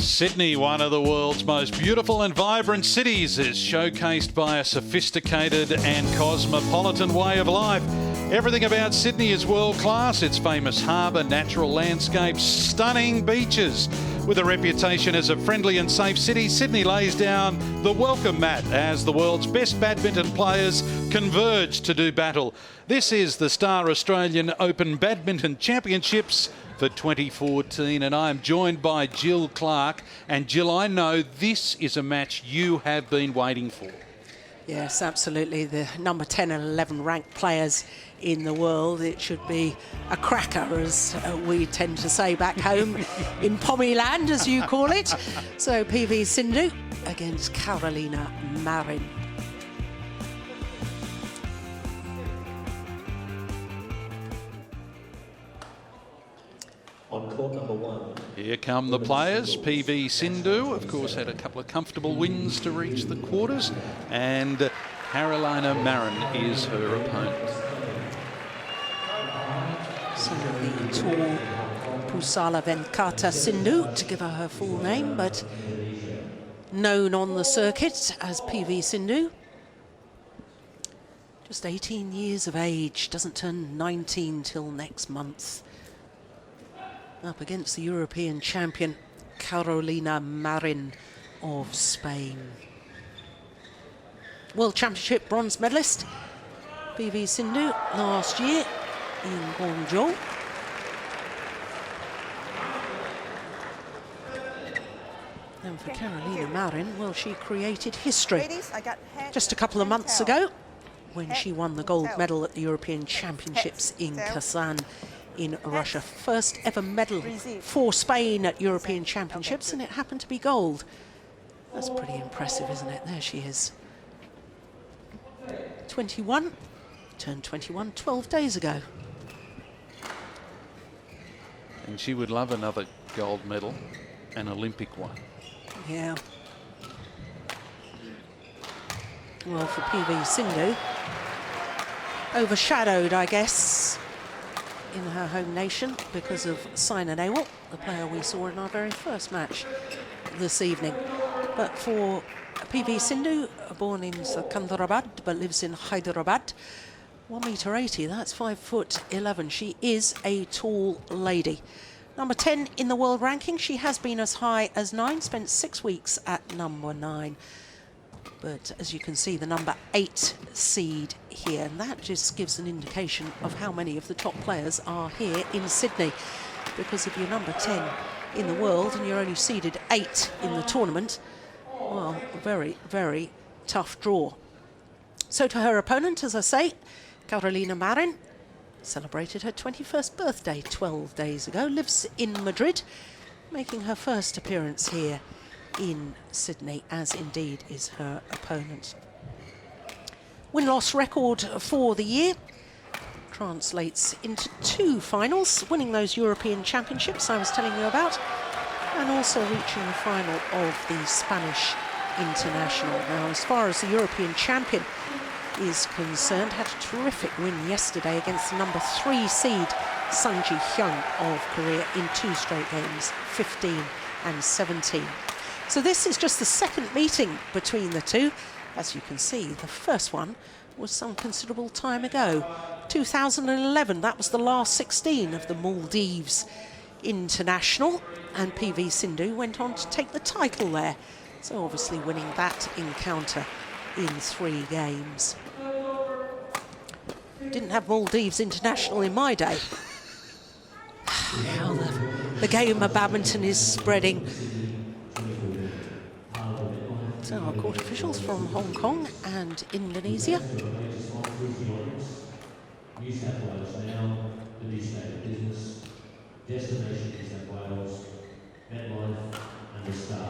Sydney, one of the world's most beautiful and vibrant cities, is showcased by a sophisticated and cosmopolitan way of life. Everything about Sydney is world class. Its famous harbour, natural landscapes, stunning beaches. With a reputation as a friendly and safe city, Sydney lays down the welcome mat as the world's best badminton players converge to do battle. This is the Star Australian Open Badminton Championships for 2014, and I am joined by Jill Clark. And Jill, I know this is a match you have been waiting for. Yes, absolutely. The number 10 and 11 ranked players in the world. It should be a cracker, as we tend to say back home in Pommy land, as you call it. So PV Sindhu against Carolina Marin. On court number 1. Here come the players. PV Sindhu, of course, had a couple of comfortable wins to reach the quarters, and Carolina Marin is her opponent. So the tall Pusala Venkata Sindhu, to give her full name, but known on the circuit as PV Sindhu. Just 18 years of age, doesn't turn 19 till next month. Up against the European champion, Carolina Marin of Spain. World Championship bronze medalist, PV Sindhu, last year in Guangzhou. And for Carolina Marin, well, she created history just a couple of months ago when she won the gold medal at the European Championships in Kazan in Russia. First ever medal for Spain at European Championships, and it happened to be gold. That's pretty impressive, isn't it? There she is. 21, turned 21 12 days ago. And she would love another gold medal, an Olympic one. Yeah. Well, for PV Sindhu, overshadowed, I guess, in her home nation because of Saina Nehwal, the player we saw in our very first match this evening. But for PV Sindhu, born in Secunderabad but lives in Hyderabad, 1m80, that's 5'11". She is a tall lady. Number 10 in the world ranking. She has been as high as 9, spent 6 weeks at number 9. But as you can see, the number 8 seed here, and that just gives an indication of how many of the top players are here in Sydney. Because if you're number 10 in the world and you're only seeded 8 in the tournament, well, very, very tough draw. So to her opponent, as I say, Carolina Marin celebrated her 21st birthday 12 days ago, lives in Madrid, making her first appearance here in Sydney, as indeed is her opponent. Win-loss record for the year translates into 2 finals, winning those European Championships I was telling you about, and also reaching the final of the Spanish International. Now, as far as the European champion is concerned, had a terrific win yesterday against the number 3 seed Sung Ji Hyung of Korea in 2 straight games, 15 and 17. So this is just the second meeting between the two. As you can see, the first one was some considerable time ago. 2011, that was the last 16 of the Maldives International, and PV Sindhu went on to take the title there. So obviously winning that encounter in 3 games. Didn't have Maldives International in my day. How the game of badminton is spreading. So our court officials from Hong Kong and Indonesia. New South Wales now, the new state of business, destination New South Wales, MetLife and the Star.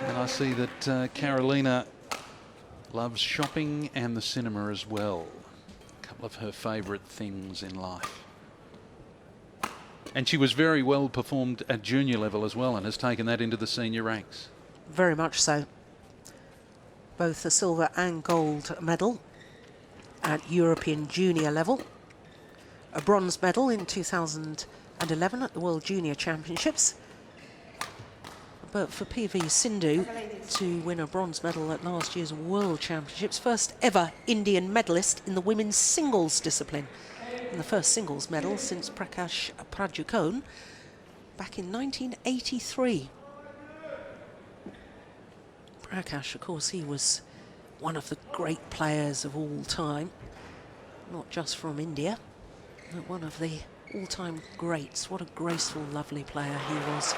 And I see that Carolina loves shopping and the cinema as well. A couple of her favourite things in life. And she was very well performed at junior level as well, and has taken that into the senior ranks. Very much so. Both the silver and gold medal at European junior level. a bronze medal in 2011 at the World Junior Championships. But for PV Sindhu to win a bronze medal at last year's World Championships, first ever Indian medalist in the women's singles discipline, and the first singles medal since Prakash Prajukone back in 1983. Prakash, of course, he was one of the great players of all time, not just from India, but one of the all-time greats. What a graceful, lovely player he was.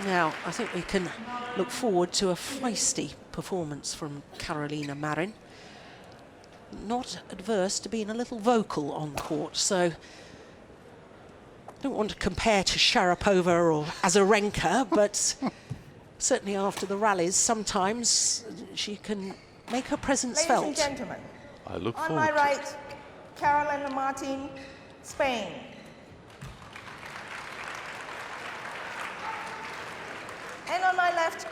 Now, I think we can look forward to a feisty performance from Carolina Marin. Not adverse to being a little vocal on court, so don't want to compare to Sharapova or Azarenka, but certainly after the rallies, sometimes she can make her presence felt. Ladies and gentlemen, I look on forward my to right, Carolina Marin, Spain. And on my left,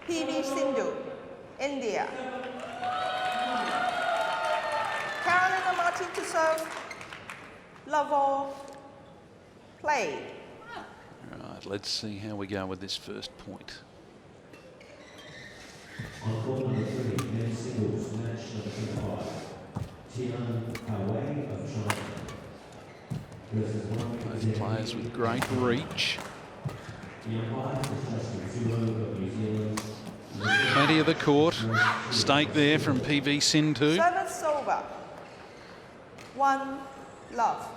PV Sindhu, India. Carolina Marin to serve, love all, play. Right, let's see how we go with this first point. On court number 3, men's singles, match number 25. Tian Hawei of China versus Both players with great reach. the umpire is Justin Zulu of New Zealand. Plenty of the court. Stake there from PV Sindhu. Service over. One, love.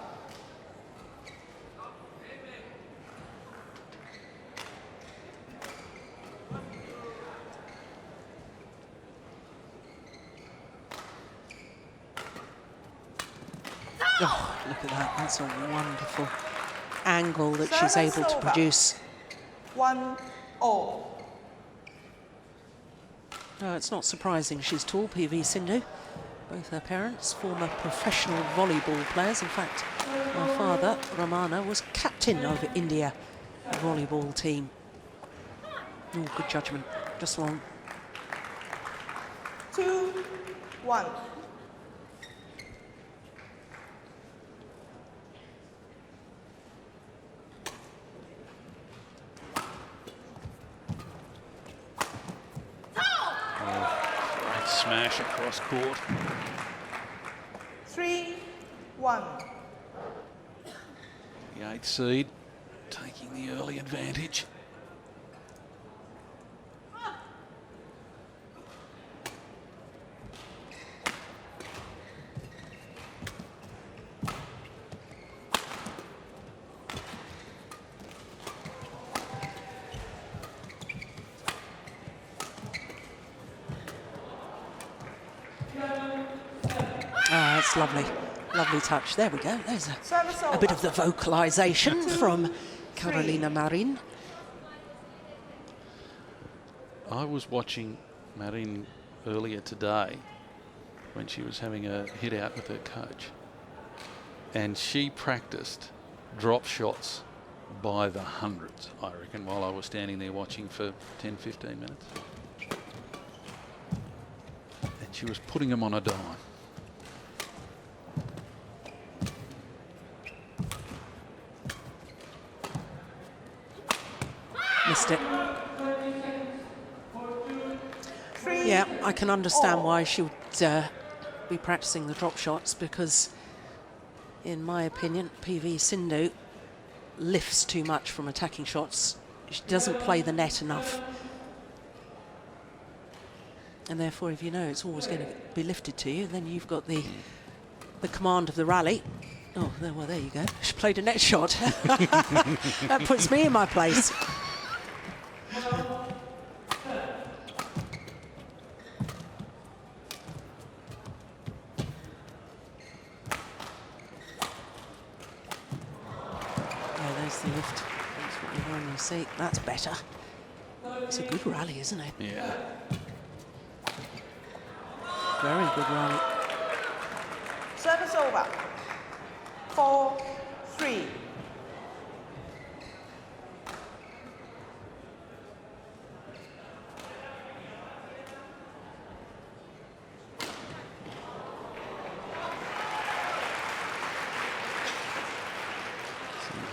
Oh, look at that. That's a wonderful angle that she's Service able to over. produce. 1-all. No, it's not surprising she's tall, PV Sindhu. Both her parents, former professional volleyball players. In fact, her father, Ramana, was captain of India volleyball team. Oh, good judgment. Just long. 2-1. Great smash across court. 3-1. The 8th seed taking the early advantage. Ah, that's lovely. Lovely touch. There we go. There's Service over. a bit of the vocalisation from Carolina Marin. I was watching Marin earlier today when she was having a hit out with her coach, and she practiced drop shots by the hundreds, I reckon, while I was standing there watching for 10-15 minutes. And she was putting them on a dime. Missed it. 3. Yeah, I can understand why she would be practicing the drop shots, because, in my opinion, PV Sindhu lifts too much from attacking shots. She doesn't play the net enough. And therefore, if you know it's always going to be lifted to you, then you've got the command of the rally. Oh, well, there you go. She played a net shot. That puts me in my place. The lift. That's what you normally see. That's better. It's a good rally, isn't it? Yeah. Very good rally. Service over. 4-3.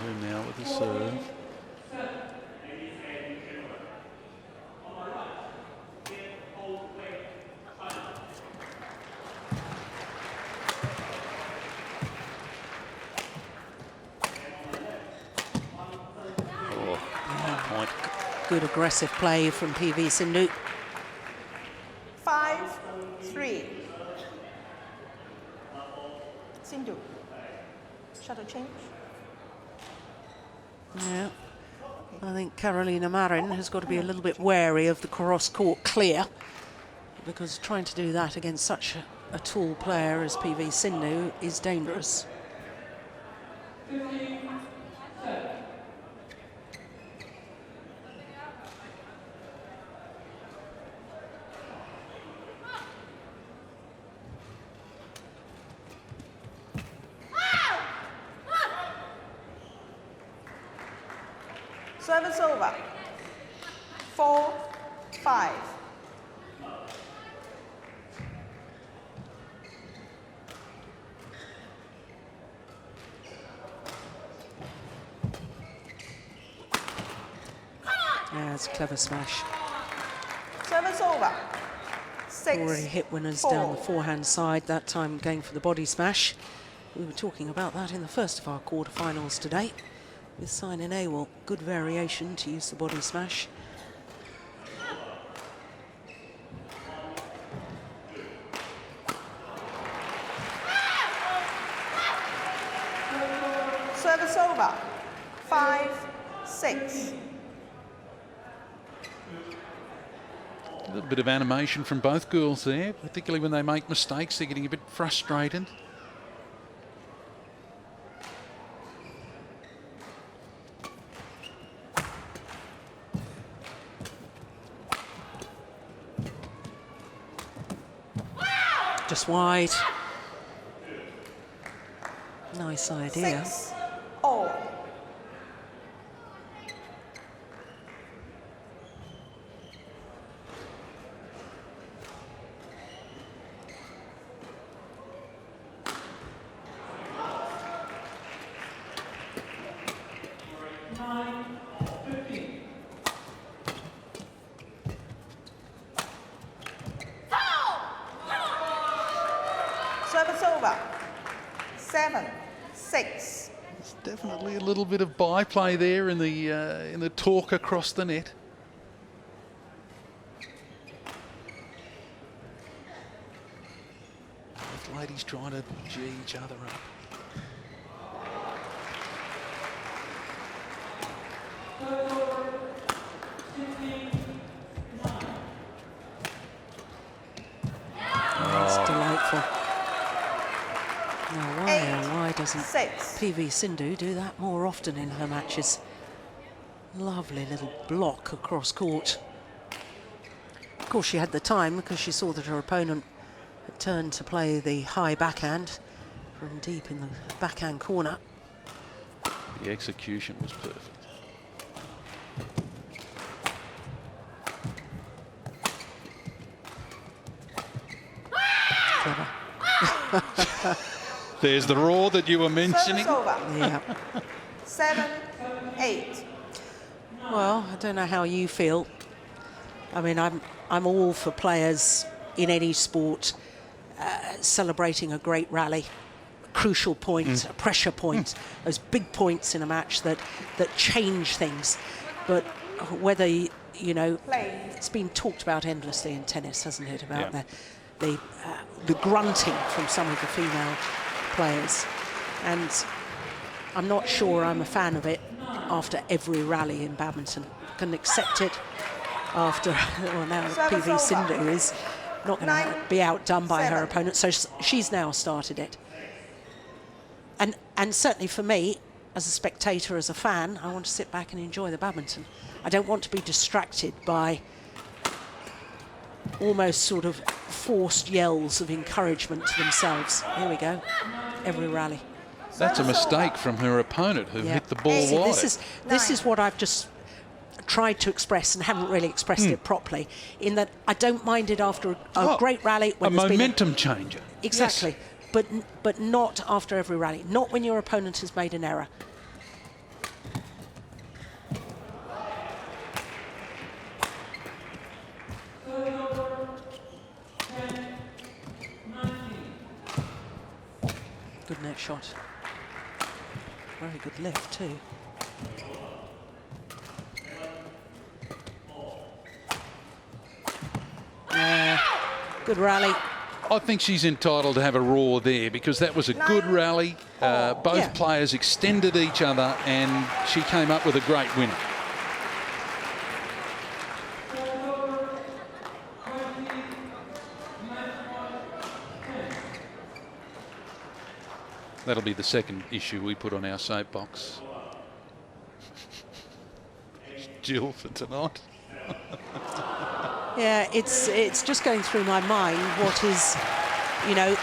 Sindhu now with the serve. Point. Good aggressive play from PV Sindhu. 5-3. Sindhu. Shuttle change. Yeah. I think Carolina Marin has got to be a little bit wary of the cross-court clear, because trying to do that against such a tall player as PV Sindhu is dangerous. Service over. 4-5. Yeah, it's a clever smash. Service over. 6. Already hit winners down the forehand side, that time going for the body smash. We were talking about that in the first of our quarterfinals today. With Sign and Awol, good variation to use the body smash. Service over. 5-6. A little bit of animation from both girls there, particularly when they make mistakes. They're getting a bit frustrated. Just wide. Nice idea. 6-all. Service over. 7-6. There's definitely a little bit of byplay there in the talk across the net. Both ladies trying to G each other up. That's delightful. Now, why doesn't 6. PV Sindhu do that more often in her matches? Lovely little block across court. Of course, she had the time because she saw that her opponent had turned to play the high backhand from deep in the backhand corner. The execution was perfect. Clever. There's the roar that you were mentioning. Service over. Yeah. 7-8. Well, I don't know how you feel. I mean, I'm all for players in any sport celebrating a great rally, a crucial point, a pressure point, those big points in a match that change things. But whether, you know, it's been talked about endlessly in tennis, hasn't it, about the grunting from some of the female players. And I'm not sure I'm a fan of it after every rally in badminton. I can accept it after, well, now PV Sindhu is not going to be outdone by her opponent, so she's now started it. And certainly for me, as a spectator, as a fan, I want to sit back and enjoy the badminton. I don't want to be distracted by almost sort of forced yells of encouragement to themselves. Here we go, every rally. That's a mistake from her opponent who hit the ball See, wide. this is what I've just tried to express and haven't really expressed it properly, in that I don't mind it after a great rally. When a there's momentum been changer. Exactly. Yes. But not after every rally. Not when your opponent has made an error. Good net shot. Very good lift too. Good rally. I think she's entitled to have a roar there because that was a good rally. Both Yeah. players extended each other and she came up with a great winner. That'll be the second issue we put on our soapbox. Jill for tonight. Yeah, it's just going through my mind what is, you know,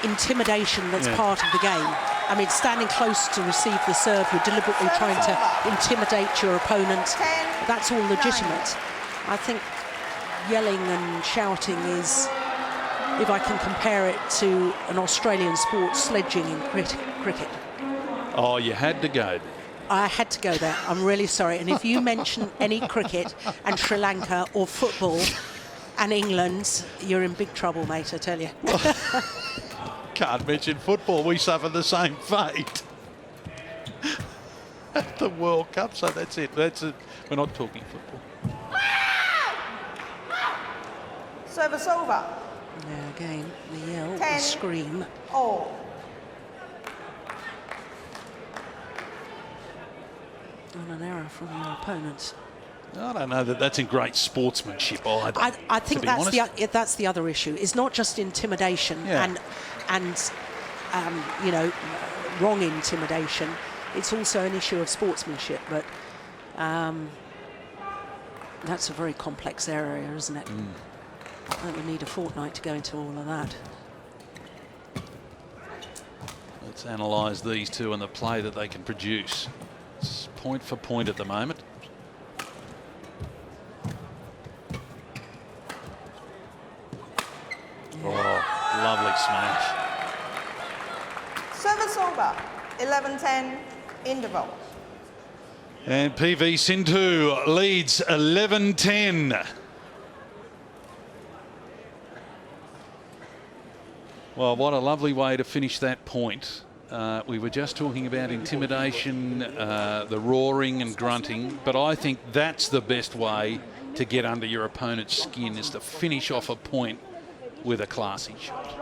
intimidation that's part of the game. I mean, standing close to receive the serve, you're deliberately trying to intimidate your opponent. That's all legitimate. I think yelling and shouting is, if I can compare it to an Australian sport, sledging in cricket. Oh, you had to go there. I had to go there. I'm really sorry. And if you mention any cricket and Sri Lanka or football and England, you're in big trouble, mate, I tell you. Can't mention football. We suffer the same fate. At the World Cup, so that's it. That's it. We're not talking football. Service over. Yeah, again, the yell, the 10. scream. All. On an error from your opponents. I don't know that that's in great sportsmanship either. I think to be that's the other issue. It's not just intimidation and you know, wrong intimidation. It's also an issue of sportsmanship. But that's a very complex area, isn't it? I think we need a fortnight to go into all of that. Let's analyse these two and the play that they can produce. It's point for point at the moment. Oh, lovely smash. Service over. 11-10 interval. And PV Sindhu leads 11-10. Well, what a lovely way to finish that point. We were just talking about intimidation, the roaring and grunting, but I think that's the best way to get under your opponent's skin, is to finish off a point with a classy shot.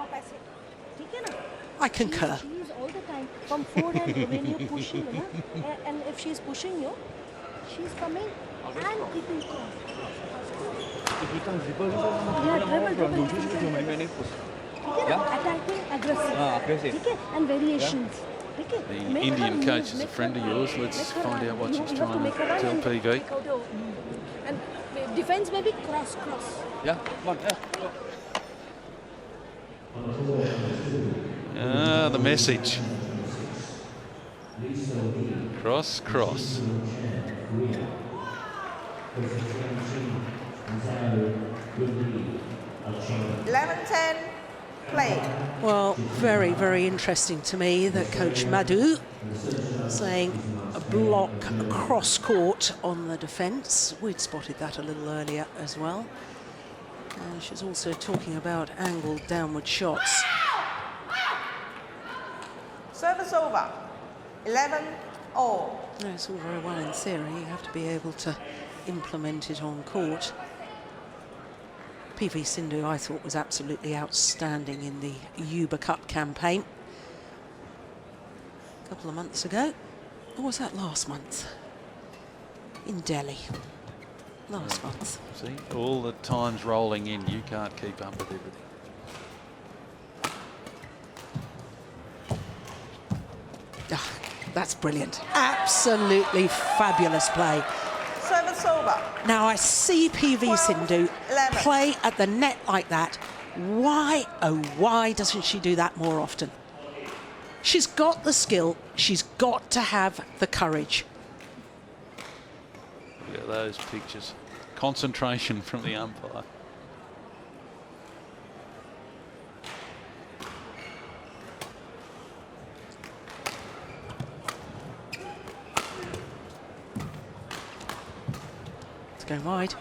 I concur. She is all the time from forehand when you're pushing, and if she's pushing you, she's coming and keeping cross. Yeah, dribble. Attacking, aggressive. Okay? And variations. Okay? The Make Indian her coach move, is a make friend her of yours. run, Let's make her find run. out what You she's have trying make her to run tell and PV. take out your- And defense maybe cross. Yeah, come on, yeah. The message. Cross. 11-10 play. Well, very, very interesting to me that Coach Madhu saying a block across court on the defence. We'd spotted that a little earlier as well. And she's also talking about angled downward shots. Service over. 11-all. No, it's all very well in theory. You have to be able to implement it on court. PV Sindhu, I thought, was absolutely outstanding in the Yuba Cup campaign a couple of months ago. Or was that last month? In Delhi. Last month. See, all the times rolling in, you can't keep up with everything. That's brilliant. Absolutely fabulous play. Service over. Now, I see PV Sindhu 11. play at the net like that. Why, oh, why doesn't she do that more often? She's got the skill. She's got to have the courage. Look at those pictures. Concentration from the umpire. It's going wide.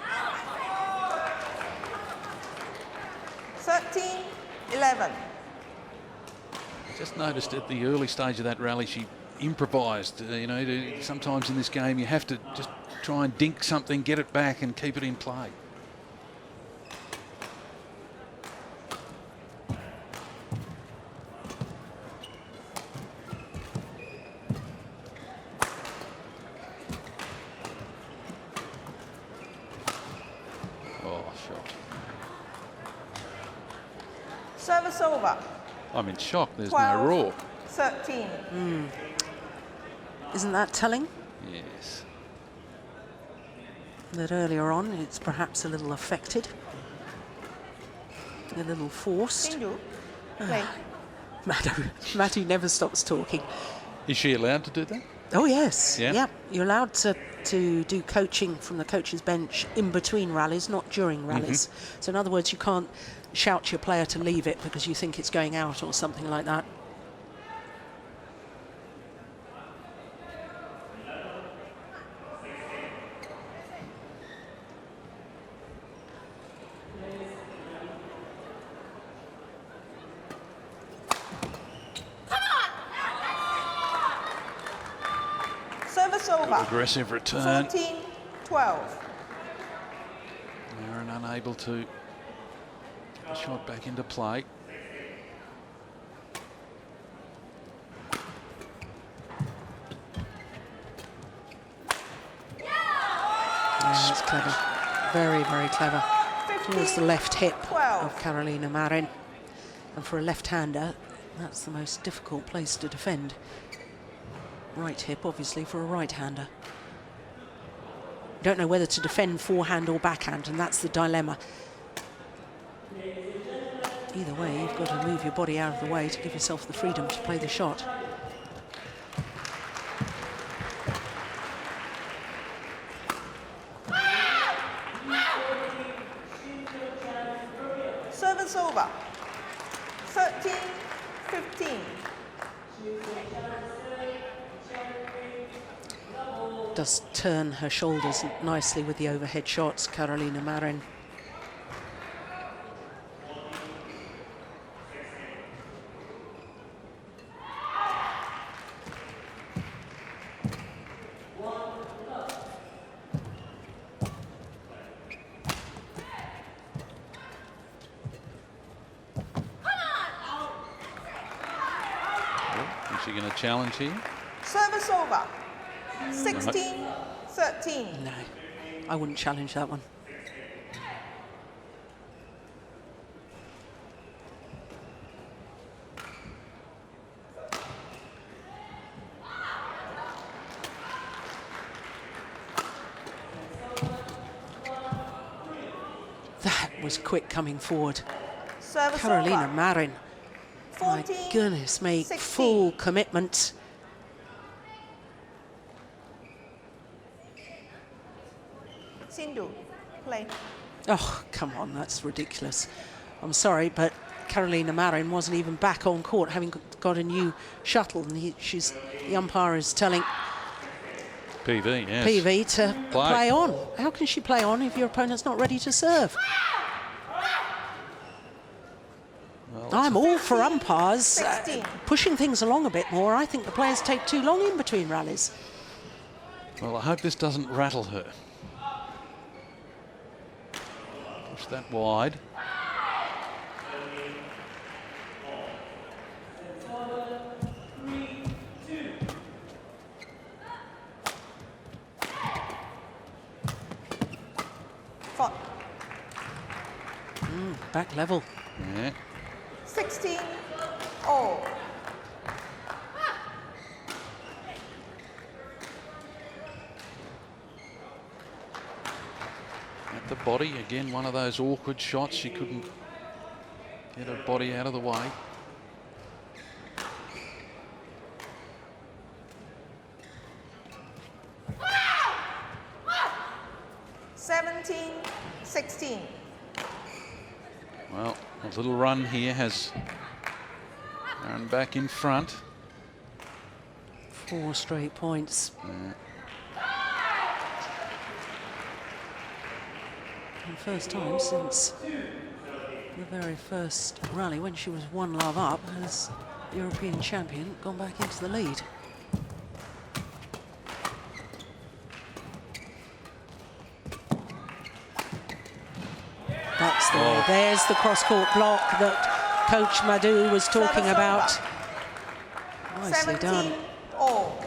13-11. Just noticed at the early stage of that rally, she improvised. You know, sometimes in this game you have to just try and dink something, get it back and keep it in play. Oh, shot. Service over. I'm in shock. There's 12, no raw. 13. Isn't that telling? Yes. That earlier on it's perhaps a little affected, a little forced. Sindhu, play. Matty never stops talking. Is she allowed to do that? Oh yes, Yeah? You're allowed to do coaching from the coach's bench in between rallies, not during rallies. So in other words, you can't shout your player to leave it because you think it's going out or something like that. Service over. Aggressive return. 14, 12. Marin unable to get the shot back into play. Yeah, that's clever. Very, very clever. Towards the left hip 12. of Carolina Marin. And for a left-hander, that's the most difficult place to defend. Right hip, obviously, for a right-hander. Don't know whether to defend forehand or backhand, and that's the dilemma. Either way, you've got to move your body out of the way to give yourself the freedom to play the shot. Service over. 13, 15. Does turn her shoulders nicely with the overhead shots, Carolina Marin. Is she going to challenge here? Service over. 16, 13. No, I wouldn't challenge that one. That was quick coming forward. Service Carolina over. Marin. My 14, goodness me, 16. full commitment. Sindhu, play. Oh, come on, that's ridiculous. I'm sorry, but Carolina Marin wasn't even back on court, having got a new shuttle, and the umpire is telling PV, yes. PV to play on. How can she play on if your opponent's not ready to serve? Well, I'm all for umpires 16. pushing things along a bit more. I think the players take too long in between rallies. well, I hope this doesn't rattle her. Push that wide. Back level. Yeah. 16, all. At the body, again, one of those awkward shots. She couldn't get her body out of the way. Seventeen, 16. Well, a little run here has Marin back in front. 4 straight points. And first time since the very first rally when she was 1 love up has European champion, gone back into the lead. That's there's the cross-court block that Coach Madhu was talking about. Nicely done. 17 all.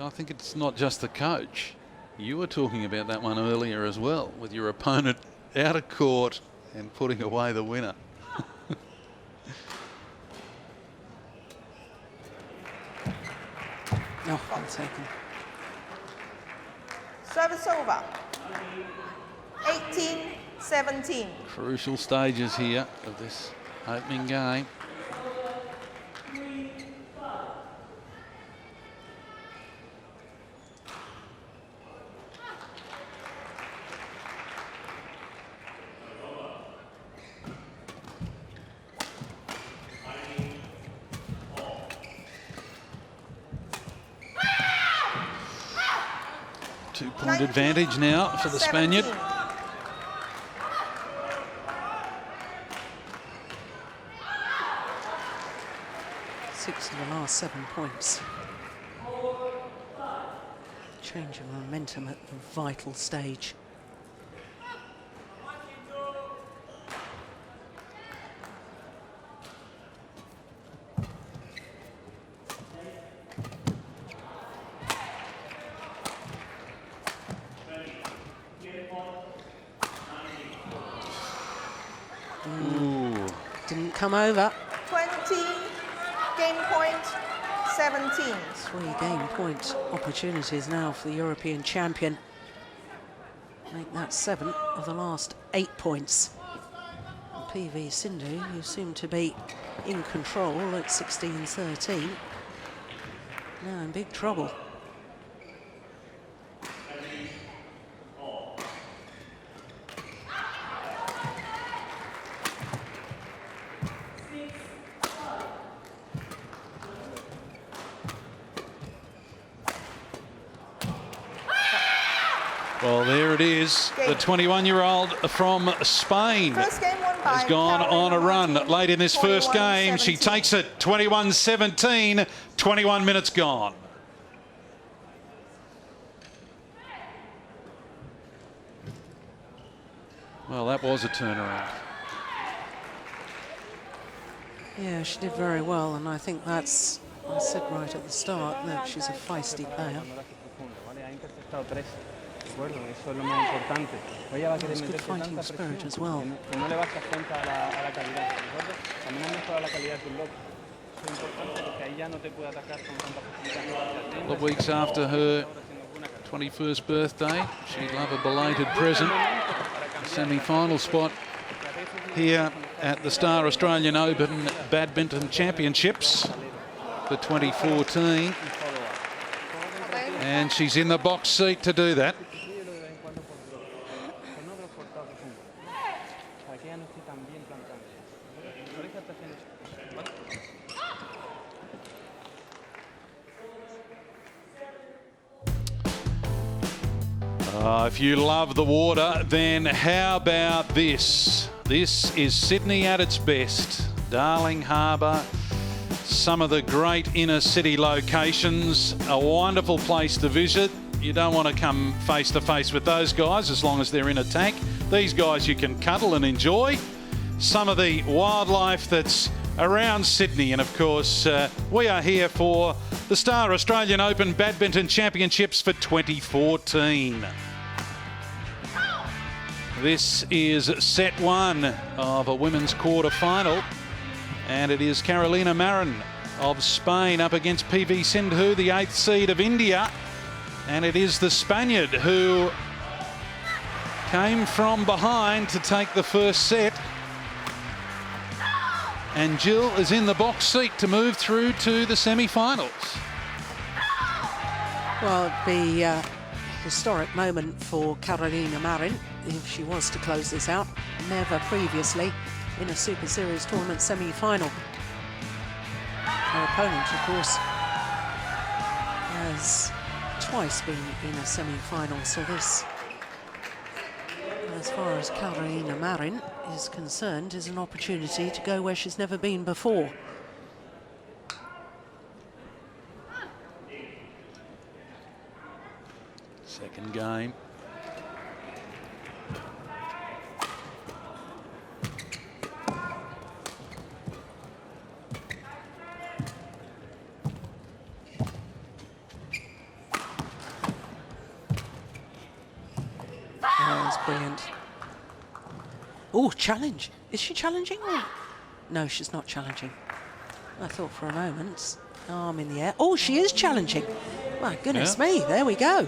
I think it's not just the coach. You were talking about that one earlier as well, with your opponent out of court and putting away the winner. No, I'll take him. Service over. 18-17. Crucial stages here of this opening game. Two-point advantage now for the Spaniard. 6 of the last 7 points. Change of momentum at the vital stage. Didn't come over. 20, game point, 17. 3 game point opportunities now for the European champion. Make that 7 of the last 8 points. And PV Sindhu, who seemed to be in control at 16-13, now in big trouble. Well, there it is. The 21-year-old from Spain First game won by has gone on a run late in this first game. She 21-17. takes it 21-17, 21 minutes gone. Well, that was a turnaround. Yeah, she did very well, and I think that's, I said right at the start, that she's a feisty player. There's good fighting spirit as well. A couple of weeks after her 21st birthday, she'd love a belated present. Semi-final spot here at the Star Australian Open Badminton Championships for 2014. And she's in the box seat to do that. If you love the water, then how about this? This is Sydney at its best. Darling Harbour, some of the great inner city locations, a wonderful place to visit. You don't want to come face to face with those guys as long as they're in a tank. These guys you can cuddle and enjoy. Some of the wildlife that's around Sydney, and of course we are here for the Star Australian Open Badminton Championships for 2014. This is set 1 of a women's quarter-final, and it is Carolina Marin of Spain up against PV Sindhu, the 8th seed of India, and it is the Spaniard who came from behind to take the first set, and Jill is in the box seat to move through to the semi-finals. Well, it'd be a historic moment for Carolina Marin if she was to close this out. Never previously in a Super Series tournament semi-final. Her opponent, of course, has twice been in a semi-final, so this, as far as Carolina Marin is concerned, is an opportunity to go where she's never been before. Second game. That's brilliant. Oh, challenge. Is she challenging? Or? No, she's not challenging. I thought for a moment, arm in the air. Oh, she is challenging. My goodness me, there we go.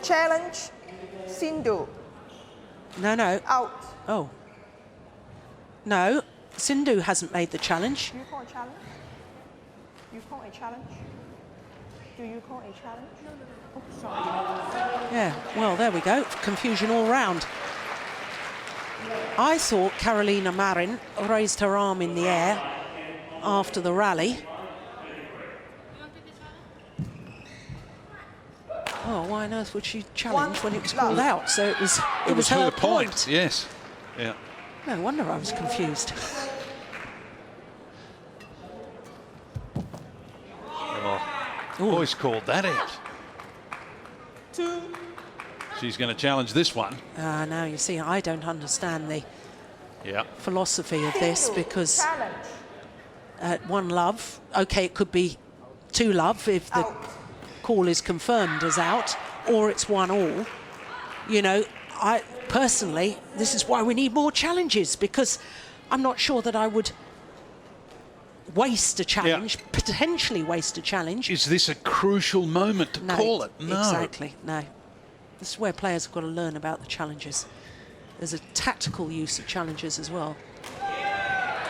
Challenge, Sindhu. No, no. Out. Oh. No, Sindhu hasn't made the challenge. Do you call a challenge? You call a challenge? Do you call a challenge? Oh, sorry. Yeah, well, there we go. Confusion all round. I thought Carolina Marin raised her arm in the air after the rally. Oh, why on earth would she challenge when it was called out? So it was her point. Yes. Yeah. No wonder I was confused. Boys called that out. 2. She's going to challenge this one. Now, you see, I don't understand the Yeah. philosophy of this, because Challenge. one love, okay, it could be 2 love if the Out. call is confirmed as out, or it's 1 all. You know, I personally, this is why we need more challenges, because I'm not sure that I would waste a challenge, potentially waste a challenge. Is this a crucial moment to call it? No. Exactly, no. This is where players have got to learn about the challenges. There's a tactical use of challenges as well.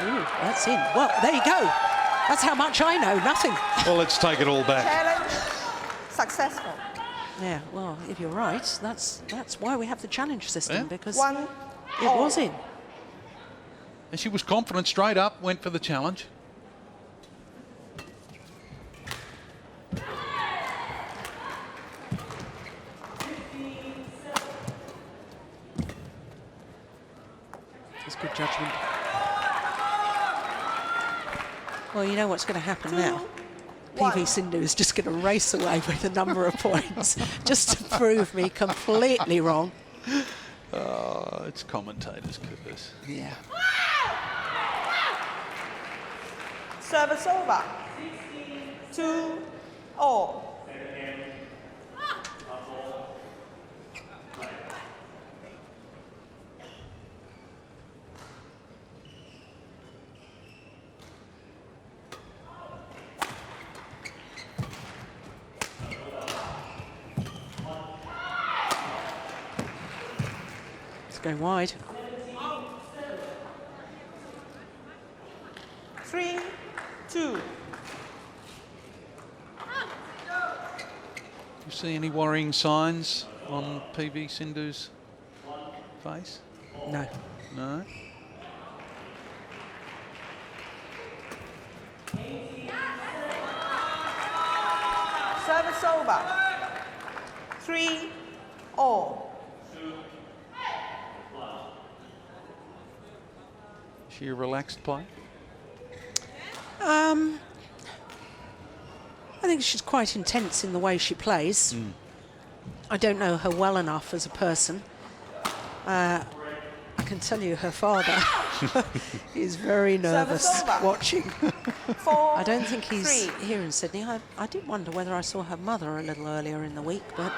Ooh, that's in. Well, there you go. That's how much I know, nothing. Well, let's take it all back. Challenge, successful. Yeah, well, if you're right, that's why we have the challenge system, Yeah. because 1. it was in. And she was confident, straight up, went for the challenge. It's good judgment. Well, you know what's going to happen now. PV Sindhu is just going to race away with a number of points just to prove me completely wrong. It's commentators' curse. Yeah. Service over. 2 all. Going wide. 3, 2. You see any worrying signs on PV Sindhu's face? No. No? Service over. 3 all. Is she a relaxed player? I think she's quite intense in the way she plays. I don't know her well enough as a person. I can tell you her father is very nervous watching. 4, I don't think he's 3. here in Sydney. I did wonder whether I saw her mother a little earlier in the week, but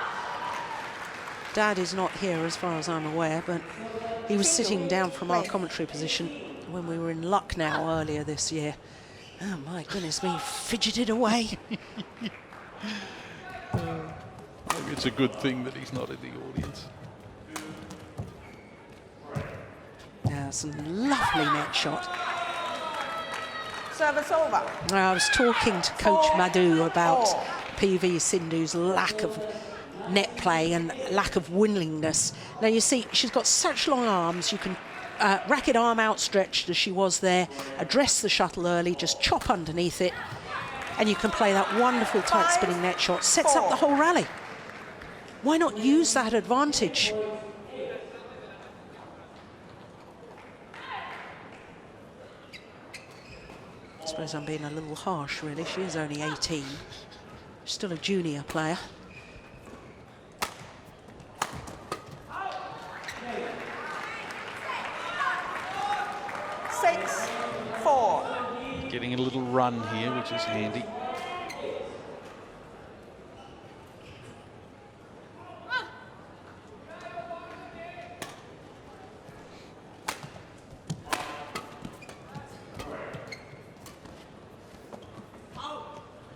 Dad is not here as far as I'm aware, but he was sitting down from our commentary position when we were in Lucknow earlier this year. Oh my goodness me, fidgeted away. Maybe it's a good thing that he's not in the audience. Yeah, some lovely net shot. Service over. I was talking to Coach Madhu about PV Sindhu's lack of net play and lack of willingness. Now you see, she's got such long arms, you can racket arm outstretched as she was there, address the shuttle early, just chop underneath it, and you can play that wonderful tight spinning net shot. Sets up the whole rally. Why not use that advantage? I suppose I'm being a little harsh, really. She is only 18. Still a junior player. Getting a little run here, which is handy.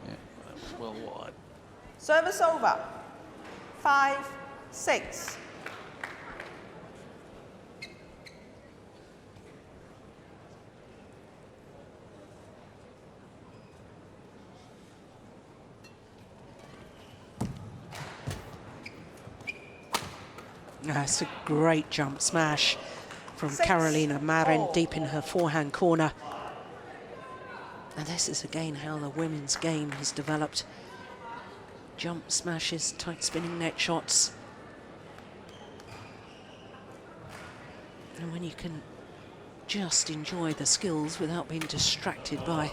Yeah, that was well wide. Service over. 5-6. That's a great jump smash from Carolina Marin, deep in her forehand corner. And this is again how the women's game has developed. Jump smashes, tight spinning net shots. And when you can just enjoy the skills without being distracted by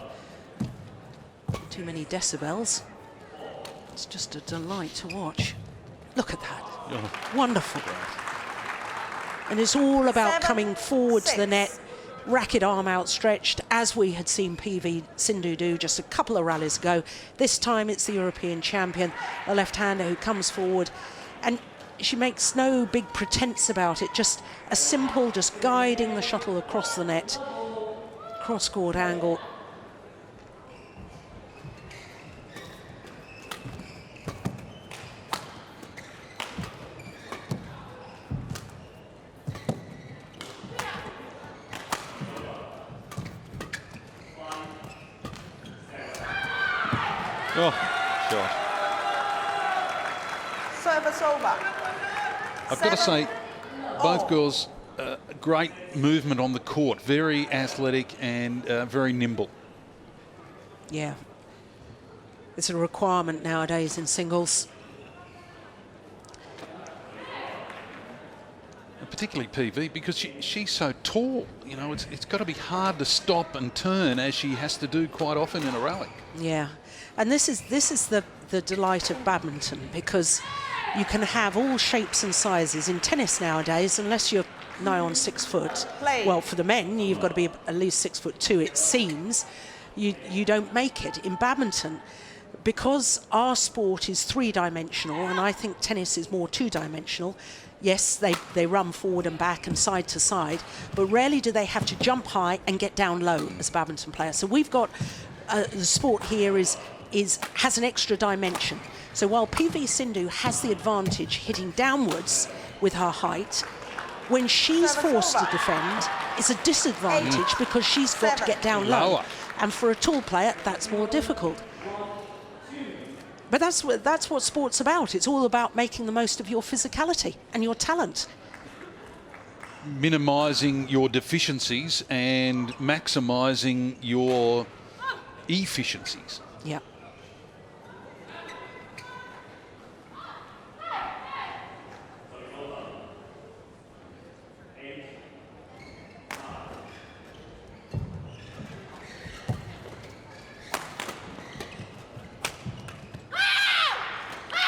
too many decibels, it's just a delight to watch. Look at that. Oh. Wonderful. And it's all about coming forward to the net, racket arm outstretched, as we had seen PV Sindhu do just a couple of rallies ago. This time it's the European champion, the left-hander, who comes forward, and she makes no big pretense about it, just a simple, just guiding the shuttle across the net, cross-court angle. Oh, shot. Service over. I've got to say, both girls, great movement on the court, very athletic and very nimble. Yeah. It's a requirement nowadays in singles. Particularly PV, because she's so tall. You know, it's got to be hard to stop and turn, as she has to do quite often in a rally. Yeah, and this is the delight of badminton, because you can have all shapes and sizes. In tennis nowadays, unless you're nigh on 6 foot, well, for the men you've got to be at least 6'2", it seems, you don't make it. In badminton, because our sport is three-dimensional, and I think tennis is more two-dimensional. Yes, they run forward and back and side to side, but rarely do they have to jump high and get down low as badminton players. So we've got the sport here has an extra dimension. So while PV Sindhu has the advantage hitting downwards with her height, when she's forced to defend, it's a disadvantage because she's got to get down low. And for a tall player, that's more difficult. But that's what sport's about. It's all about making the most of your physicality and your talent. Minimising your deficiencies and maximising your efficiencies. Yeah.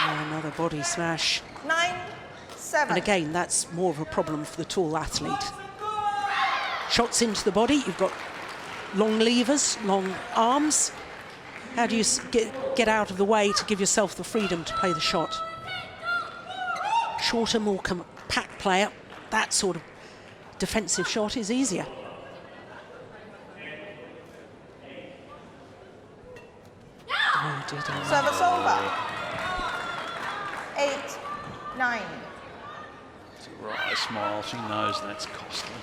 Another body smash. 9-7. And again, that's more of a problem for the tall athlete. Shots into the body, you've got long levers, long arms. How do you get out of the way to give yourself the freedom to play the shot? Shorter, more compact player, that sort of defensive shot is easier. Oh, dear, dear. Service over. 8-9. It's a wry smile. She knows that's costly.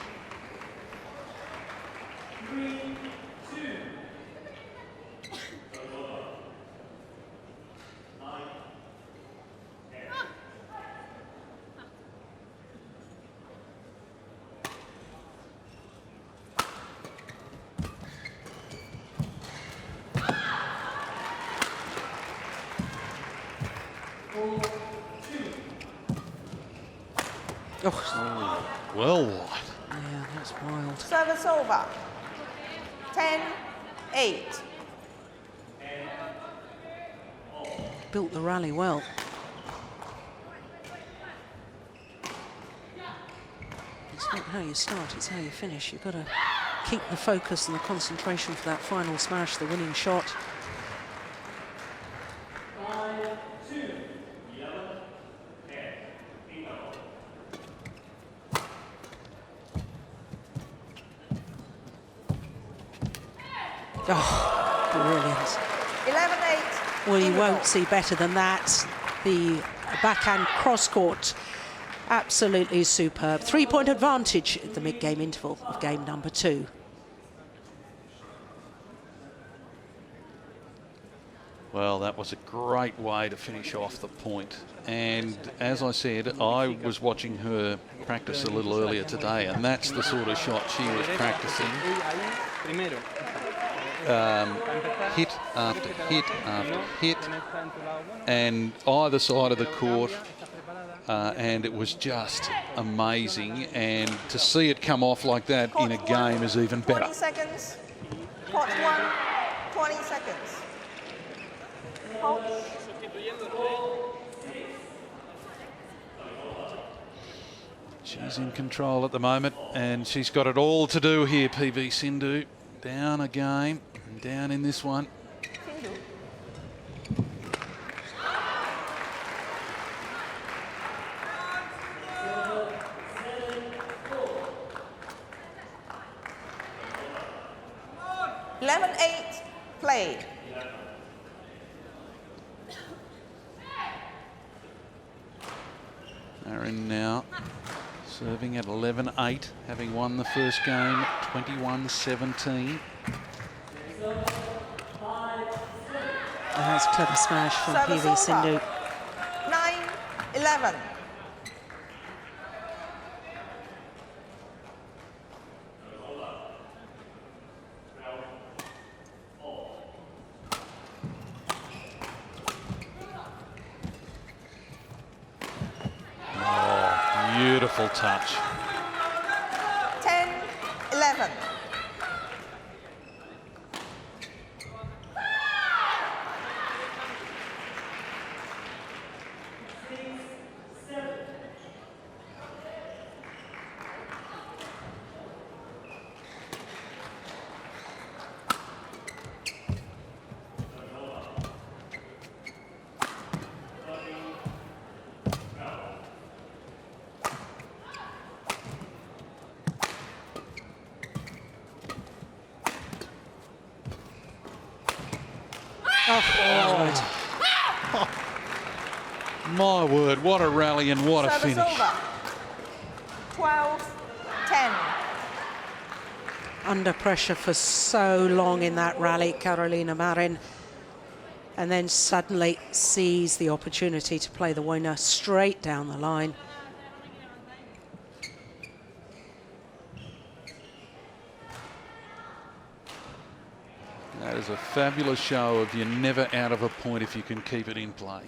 Oh, Well wide. yeah, that's wild. Service over. 10-8. Built the rally well. It's not how you start, it's how you finish. You've got to keep the focus and the concentration for that final smash, the winning shot. Oh, brilliant. 11-8. Well, you Indigo. won't see better than that. The backhand cross-court, absolutely superb. 3-point advantage at the mid-game interval of game number 2. Well, that was a great way to finish off the point. And as I said, I was watching her practice a little earlier today, and that's the sort of shot she was practicing. Hit after hit after hit, and either side of the court, and it was just amazing. And to see it come off like that in a game is even better. 20 seconds. Court 1, 20 seconds. Coach. She's in control at the moment, and she's got it all to do here, PV Sindhu. Down a game, and down in this one. Sindhu. (11-8) play. Marin now serving at 11-8, having won the first game 21-17. That's a clever smash from Service PV Sindhu. over. 9-11. Oh, beautiful touch. 10-11. My word, what a rally and what a Service finish. over. 12-10. Under pressure for so long in that rally, Carolina Marin, and then suddenly sees the opportunity to play the winner straight down the line. That is a fabulous show of you're never out of a point if you can keep it in play.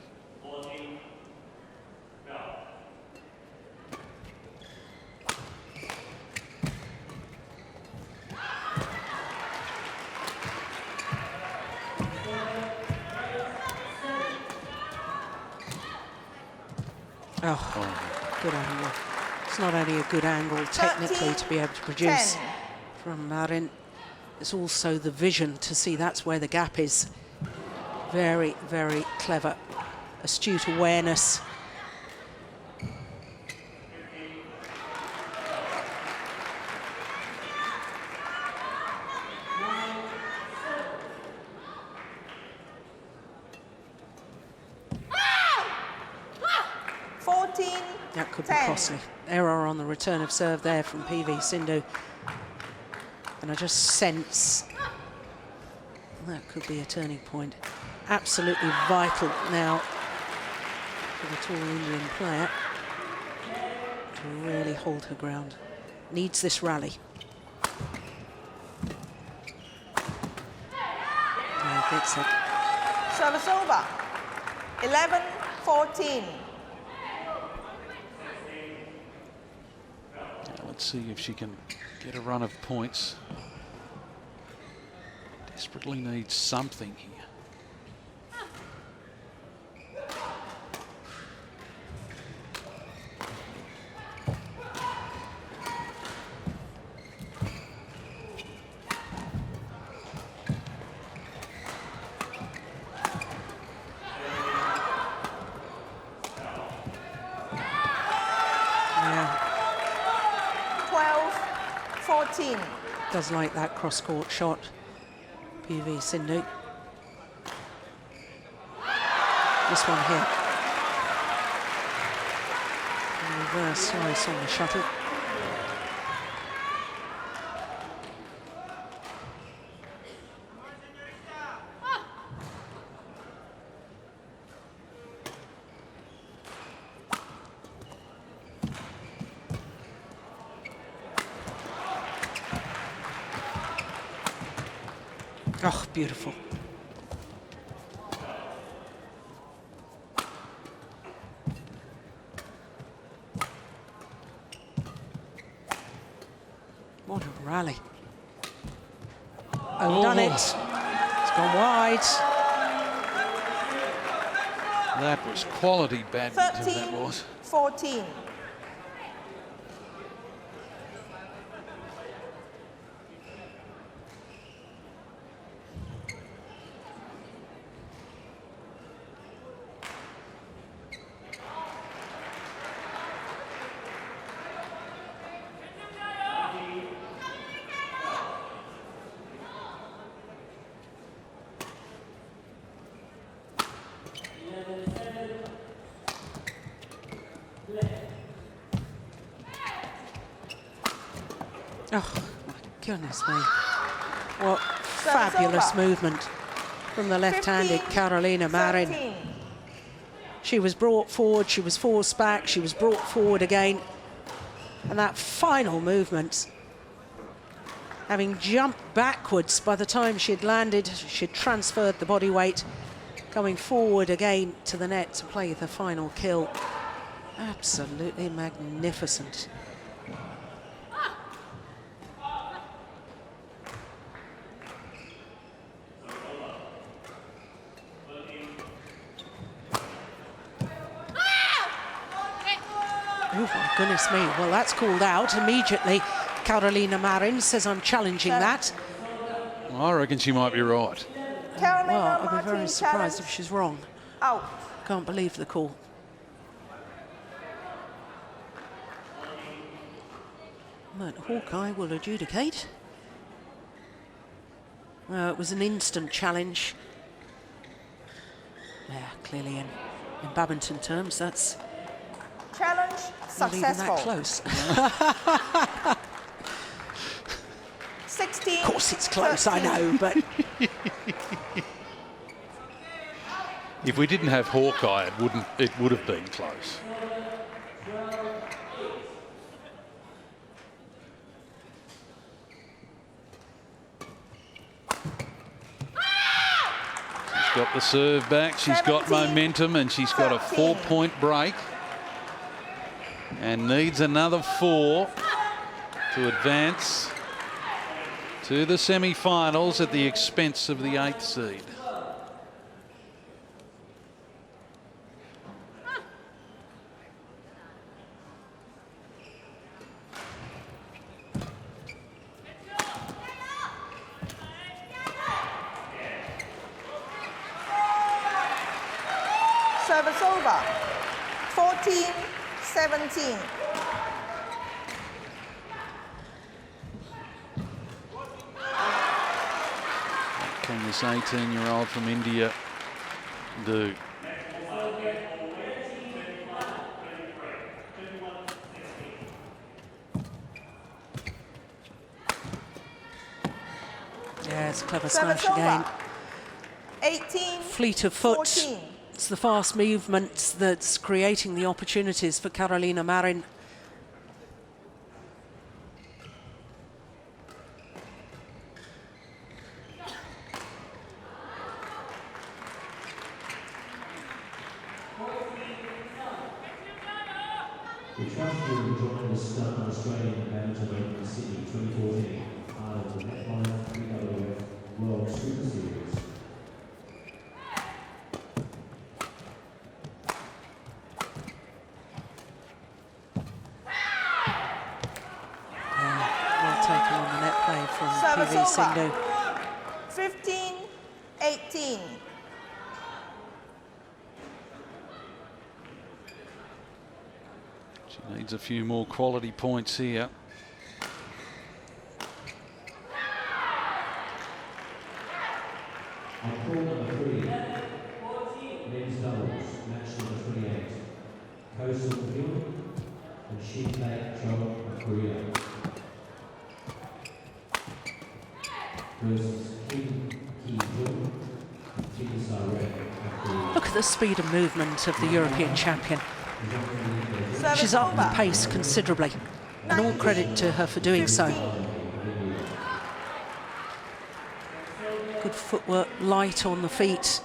Oh, good angle. It's not only a good angle technically to be able to produce 10. from Marin, it's also the vision to see that's where the gap is. Very, very clever, astute awareness. That could be 10. costly. Error on the return of serve there from PV Sindhu. And I just sense that could be a turning point. Absolutely vital now for the tall Indian player to really hold her ground. Needs this rally. Yeah, gets it. Service over. 11-14. Let's see if she can get a run of points. Desperately needs something here. Yeah, 12-14. does like that cross-court shot, PV Sindhu. This one here. Reverse slice on the shuttle. Oh, beautiful. What a rally. Overdone it. It's gone wide. That was quality badminton, that 13-14. was. Oh, my goodness me. What fabulous movement from the left-handed Carolina Marin. 17. She was brought forward, she was forced back, she was brought forward again. And that final movement, having jumped backwards by the time she'd landed, she'd transferred the body weight, coming forward again to the net to play the final kill. Absolutely magnificent. Oh, my goodness me. Well, that's called out immediately. Carolina Marin says, I'm challenging that. Well, I reckon she might be right. Carolina Well, I'd be Martin very surprised challenge if she's wrong. out. Can't believe the call. But Hawkeye will adjudicate. Well, it was an instant challenge. Yeah, clearly in badminton terms, that's Challenge not even that successful. close. 16. Of course it's close, I know, but If we didn't have Hawkeye, it would have been close. She's got the serve back, she's got 17, momentum, and she's got a 13. 4-point break. And needs another 4 to advance to the semi-finals at the expense of the 8th seed. Service over. 14-17. Can this 18-year-old from India do? yeah, it's a clever Service smash again. over. 18. Fleet of foot. 14. It's the fast movements that's creating the opportunities for Carolina Marin. We trust you will join the Star Australian Badminton Open Sydney 2014, part of the MetLife BWF World Superseries. Well taken on the net play from Service PV over. Sindhu. 15-18. She needs a few more quality points here. On court number 3, men's doubles, match number 28, Coastal Hill and Shinpei Cho of Korea versus Kim Ki-jung and Tina Red of Korea. Look at the speed and movement of the European champion. Service She's up the over. pace considerably, and all credit to her for doing so. Good footwork, light on the feet.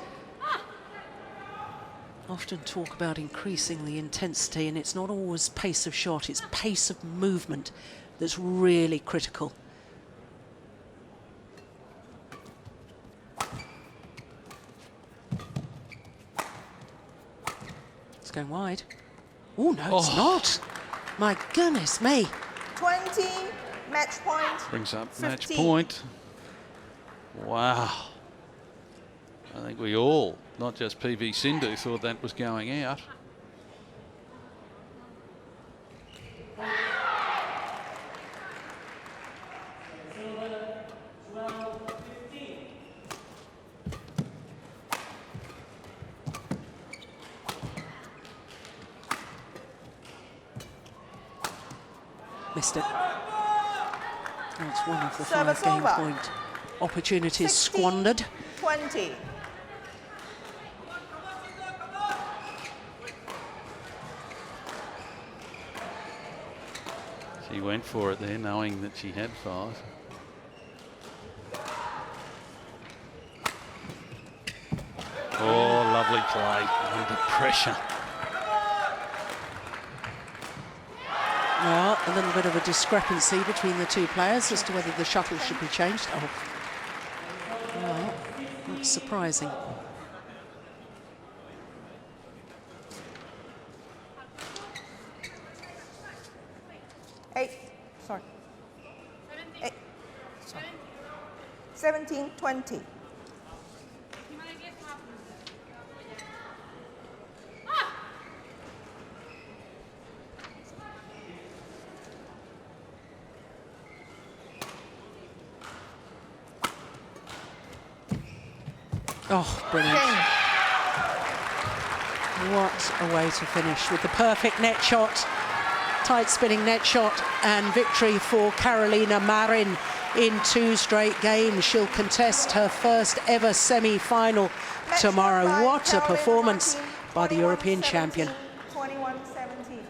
Often talk about increasing the intensity, and it's not always pace of shot, it's pace of movement that's really critical. It's going wide. Oh, no, it's not. My goodness me. 20, match point. Brings up 15. match point. Wow. I think we all, not just PV Sindhu, thought that was going out. Missed it. That's one of the Service 5 game over. point opportunities 16, squandered. 20. She went for it there, knowing that she had 5. Oh, lovely play under pressure. Well, a little bit of a discrepancy between the two players as to whether the shuttle should be changed. Oh, well, not surprising. Sorry. 17, 20. Oh, brilliant. What a way to finish with the perfect net shot, tight spinning net shot, and victory for Carolina Marin in 2 straight games. She'll contest her first ever semi-final tomorrow. What a performance by the European champion. 21-17.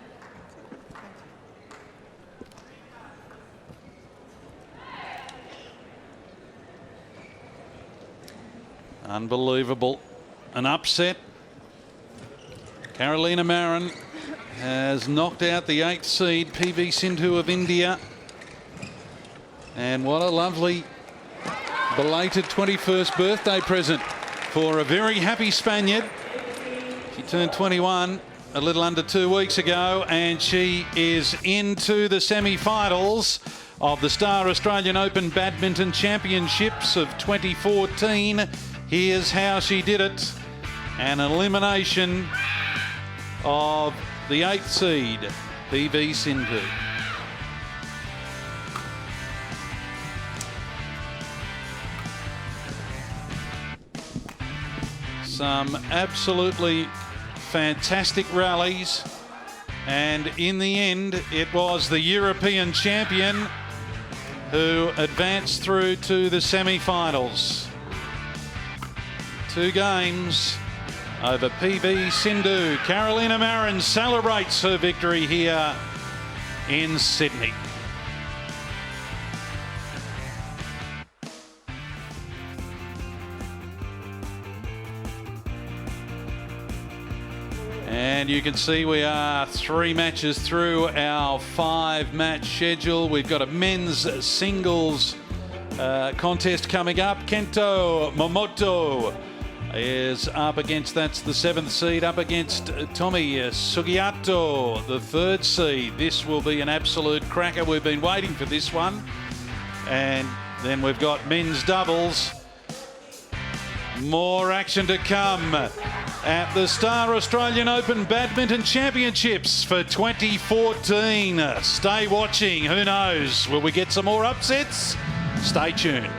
Unbelievable. An upset. Carolina Marin has knocked out the 8th seed, PV Sindhu of India. And what a lovely belated 21st birthday present for a very happy Spaniard. She turned 21 a little under 2 weeks ago, and she is into the semi-finals of the Star Australian Open Badminton Championships of 2014. Here's how she did it. An elimination of the 8th seed, PV Sindhu. Some absolutely fantastic rallies, and in the end it was the European champion who advanced through to the semi-finals. 2 games over PV Sindhu. Carolina Marin celebrates her victory here in Sydney. And you can see we are 3 matches through our 5-match schedule. We've got a men's singles contest coming up. Kento Momoto is up against, that's the 7th seed, up against Tommy Sugiato, the 3rd seed. This will be an absolute cracker. We've been waiting for this one. And then we've got men's doubles. More action to come at the Star Australian Open Badminton Championships for 2014. Stay watching. Who knows? Will we get some more upsets? Stay tuned.